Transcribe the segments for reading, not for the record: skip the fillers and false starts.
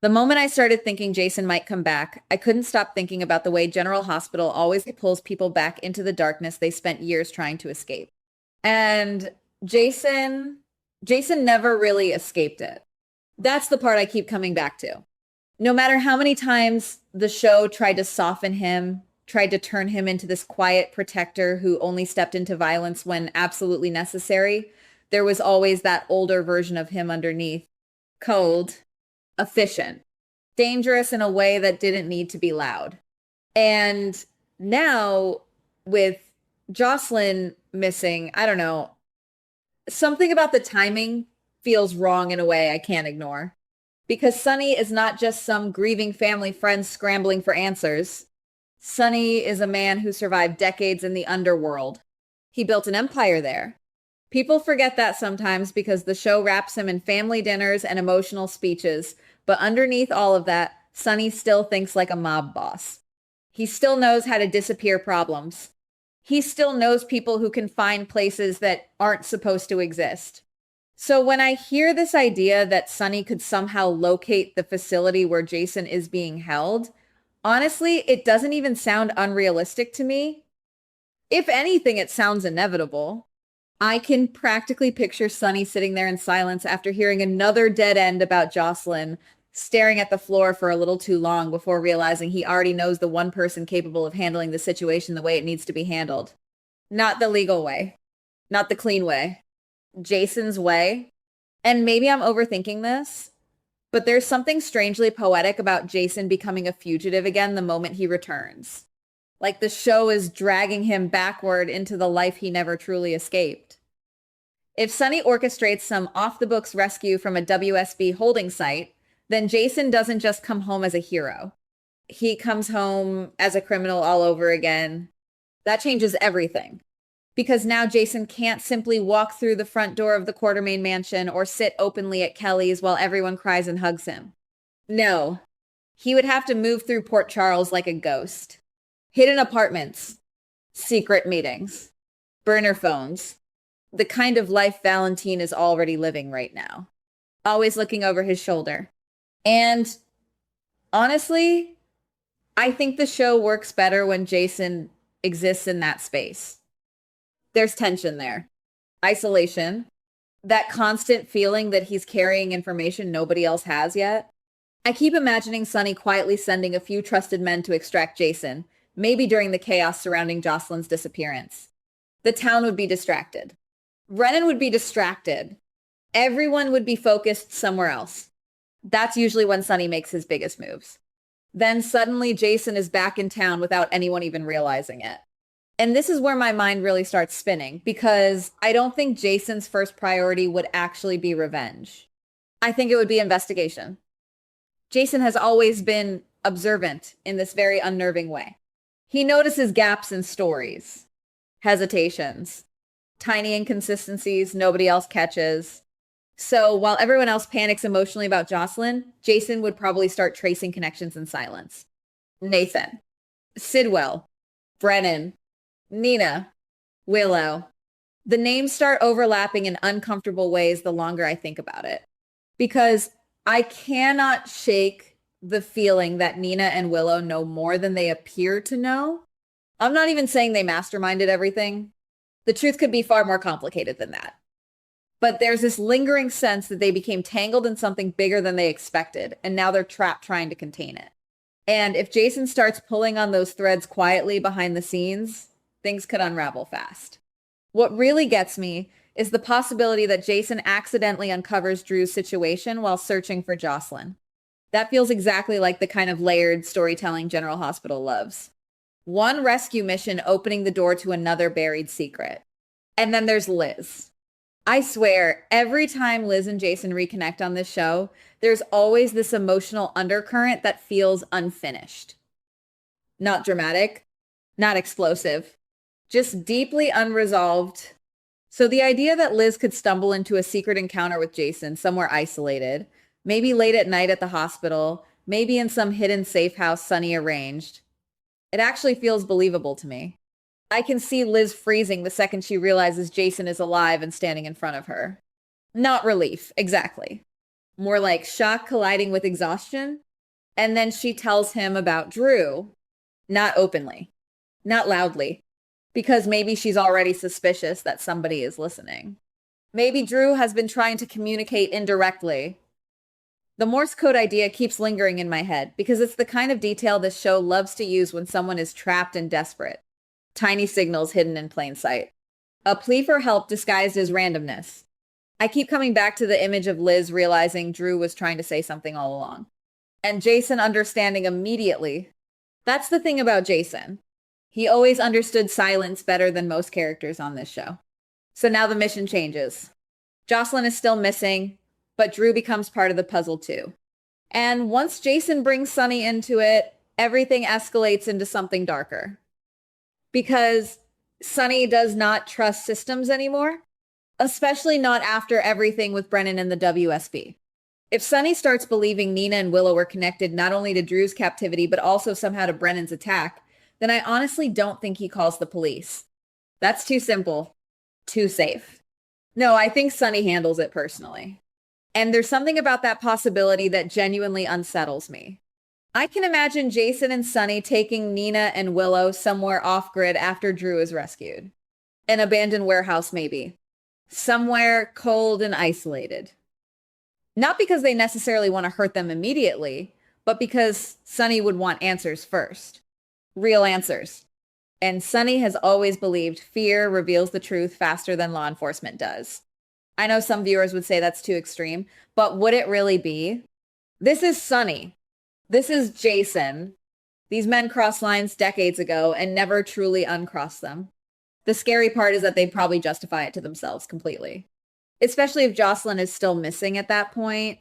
The moment I started thinking Jason might come back, I couldn't stop thinking about the way General Hospital always pulls people back into the darkness they spent years trying to escape. And Jason, Jason never really escaped it. That's the part I keep coming back to. No matter how many times the show tried to soften him, tried to turn him into this quiet protector who only stepped into violence when absolutely necessary, there was always that older version of him underneath, cold, efficient, dangerous in a way that didn't need to be loud. And now with Jocelyn missing, I don't know, something about the timing feels wrong in a way I can't ignore. Because Sonny is not just some grieving family friend scrambling for answers. Sonny is a man who survived decades in the underworld. He built an empire there. People forget that sometimes because the show wraps him in family dinners and emotional speeches, but underneath all of that, Sonny still thinks like a mob boss. He still knows how to disappear problems. He still knows people who can find places that aren't supposed to exist. So when I hear this idea that Sonny could somehow locate the facility where Jason is being held, honestly, it doesn't even sound unrealistic to me. If anything, it sounds inevitable. I can practically picture Sonny sitting there in silence after hearing another dead end about Jocelyn, staring at the floor for a little too long before realizing he already knows the one person capable of handling the situation the way it needs to be handled. Not the legal way, not the clean way. Jason's way. And maybe I'm overthinking this, but there's something strangely poetic about Jason becoming a fugitive again the moment he returns. Like the show is dragging him backward into the life he never truly escaped. If Sonny orchestrates some off-the-books rescue from a WSB holding site, then Jason doesn't just come home as a hero. He comes home as a criminal all over again. That changes everything. Because now Jason can't simply walk through the front door of the Quartermain mansion or sit openly at Kelly's while everyone cries and hugs him. No, he would have to move through Port Charles like a ghost. Hidden apartments, secret meetings, burner phones, the kind of life Valentine is already living right now. Always looking over his shoulder. And honestly, I think the show works better when Jason exists in that space. There's tension there. Isolation. That constant feeling that he's carrying information nobody else has yet. I keep imagining Sonny quietly sending a few trusted men to extract Jason, maybe during the chaos surrounding Jocelyn's disappearance. The town would be distracted. Brennan would be distracted. Everyone would be focused somewhere else. That's usually when Sonny makes his biggest moves. Then suddenly Jason is back in town without anyone even realizing it. And this is where my mind really starts spinning because I don't think Jason's first priority would actually be revenge. I think it would be investigation. Jason has always been observant in this very unnerving way. He notices gaps in stories, hesitations, tiny inconsistencies nobody else catches. So while everyone else panics emotionally about Jocelyn, Jason would probably start tracing connections in silence. Nathan, Sidwell, Brennan, Nina, Willow. The names start overlapping in uncomfortable ways the longer I think about it. Because I cannot shake the feeling that Nina and Willow know more than they appear to know. I'm not even saying they masterminded everything. The truth could be far more complicated than that. But there's this lingering sense that they became tangled in something bigger than they expected, and now they're trapped trying to contain it. And if Jason starts pulling on those threads quietly behind the scenes, things could unravel fast. What really gets me is the possibility that Jason accidentally uncovers Drew's situation while searching for Jocelyn. That feels exactly like the kind of layered storytelling General Hospital loves. One rescue mission opening the door to another buried secret. And then there's Liz. I swear, every time Liz and Jason reconnect on this show, there's always this emotional undercurrent that feels unfinished. Not dramatic, not explosive, just deeply unresolved. So the idea that Liz could stumble into a secret encounter with Jason somewhere isolated, maybe late at night at the hospital, maybe in some hidden safe house Sonny arranged, it actually feels believable to me. I can see Liz freezing the second she realizes Jason is alive and standing in front of her. Not relief, exactly. more like shock colliding with exhaustion. And then she tells him about Drew, not openly, not loudly, because maybe she's already suspicious that somebody is listening. Maybe Drew has been trying to communicate indirectly. The Morse code idea keeps lingering in my head because it's the kind of detail this show loves to use when someone is trapped and desperate. Tiny signals hidden in plain sight. A plea for help disguised as randomness. I keep coming back to the image of Liz realizing Drew was trying to say something all along. And Jason understanding immediately. That's the thing about Jason. He always understood silence better than most characters on this show. So now the mission changes. Jocelyn is still missing, but Drew becomes part of the puzzle too. And once Jason brings Sonny into it, everything escalates into something darker. Because Sonny does not trust systems anymore, especially not after everything with Brennan and the WSB. If Sonny starts believing Nina and Willow were connected not only to Drew's captivity, but also somehow to Brennan's attack, then I honestly don't think he calls the police. That's too simple, too safe. No, I think Sonny handles it personally. And there's something about that possibility that genuinely unsettles me. I can imagine Jason and Sonny taking Nina and Willow somewhere off-grid after Drew is rescued. An abandoned warehouse, maybe. Somewhere cold and isolated. Not because they necessarily want to hurt them immediately, but because Sonny would want answers first. Real answers. And Sonny has always believed fear reveals the truth faster than law enforcement does. I know some viewers would say that's too extreme, but would it really be? This is Sonny. This is Jason. These men crossed lines decades ago and never truly uncrossed them. The scary part is that they probably justify it to themselves completely. Especially if Jocelyn is still missing at that point.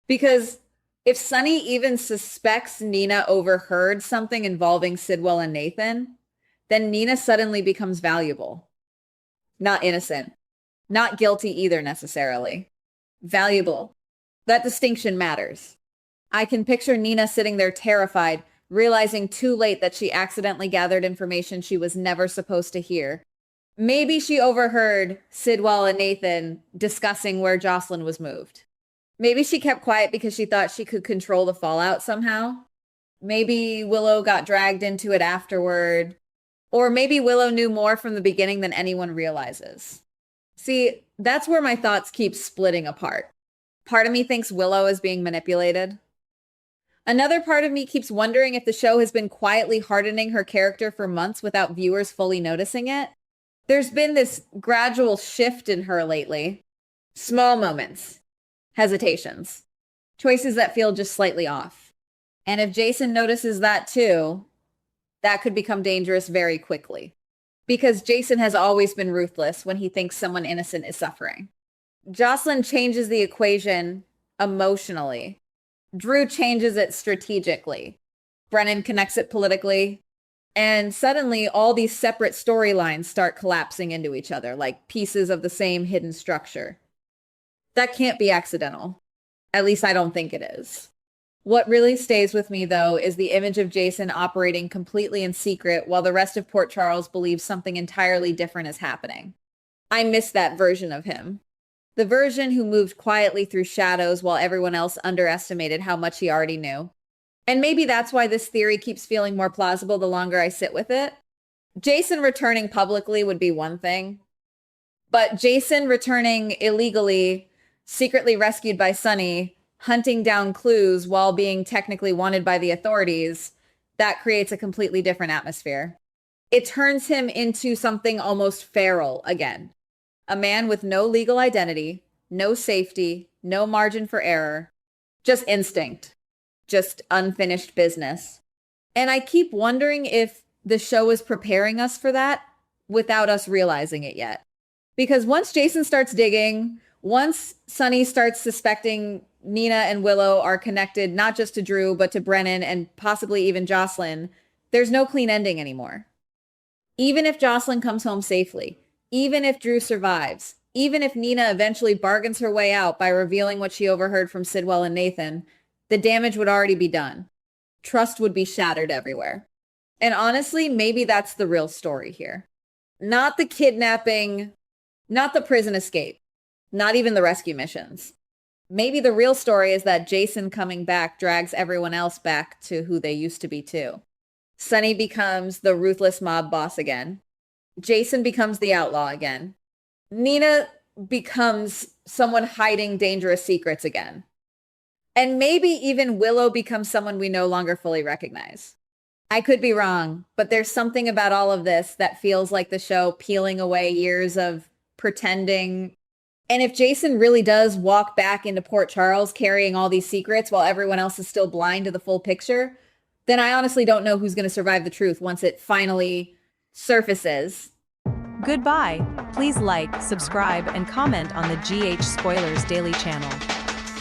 Because if Sonny even suspects Nina overheard something involving Sidwell and Nathan, then Nina suddenly becomes valuable. Not innocent. Not guilty either necessarily. Valuable. That distinction matters. I can picture Nina sitting there terrified, realizing too late that she accidentally gathered information she was never supposed to hear. Maybe she overheard Sidwell and Nathan discussing where Jocelyn was moved. Maybe she kept quiet because she thought she could control the fallout somehow. Maybe Willow got dragged into it afterward. Or maybe Willow knew more from the beginning than anyone realizes. See, that's where my thoughts keep splitting apart. Part of me thinks Willow is being manipulated. Another part of me keeps wondering if the show has been quietly hardening her character for months without viewers fully noticing it. There's been this gradual shift in her lately. Small moments, hesitations, choices that feel just slightly off. And if Jason notices that too, that could become dangerous very quickly. Because Jason has always been ruthless when he thinks someone innocent is suffering. Jocelyn changes the equation emotionally. Drew changes it strategically. Brennan connects it politically. And suddenly all these separate storylines start collapsing into each other like pieces of the same hidden structure. That can't be accidental. At least I don't think it is. What really stays with me, though, is the image of Jason operating completely in secret while the rest of Port Charles believes something entirely different is happening. I miss that version of him. The version who moved quietly through shadows while everyone else underestimated how much he already knew. And maybe that's why this theory keeps feeling more plausible the longer I sit with it. Jason returning publicly would be one thing. But Jason returning illegally, secretly rescued by Sonny, hunting down clues while being technically wanted by the authorities, that creates a completely different atmosphere. It turns him into something almost feral again. A man with no legal identity, no safety, no margin for error, just instinct, just unfinished business. And I keep wondering if the show is preparing us for that without us realizing it yet. Because once Jason starts digging, once Sonny starts suspecting Nina and Willow are connected not just to Drew, but to Brennan and possibly even Jocelyn, there's no clean ending anymore. Even if Jocelyn comes home safely, even if Drew survives, even if Nina eventually bargains her way out by revealing what she overheard from Sidwell and Nathan, the damage would already be done. Trust would be shattered everywhere. And honestly, maybe that's the real story here. Not the kidnapping, not the prison escape, not even the rescue missions. Maybe the real story is that Jason coming back drags everyone else back to who they used to be too. Sonny becomes the ruthless mob boss again. Jason becomes the outlaw again. Nina becomes someone hiding dangerous secrets again. And maybe even Willow becomes someone we no longer fully recognize. I could be wrong, but there's something about all of this that feels like the show peeling away years of pretending. And if Jason really does walk back into Port Charles carrying all these secrets while everyone else is still blind to the full picture, then I honestly don't know who's going to survive the truth once it finally surfaces. Goodbye. Please like, subscribe, and comment on the GH Spoilers Daily channel.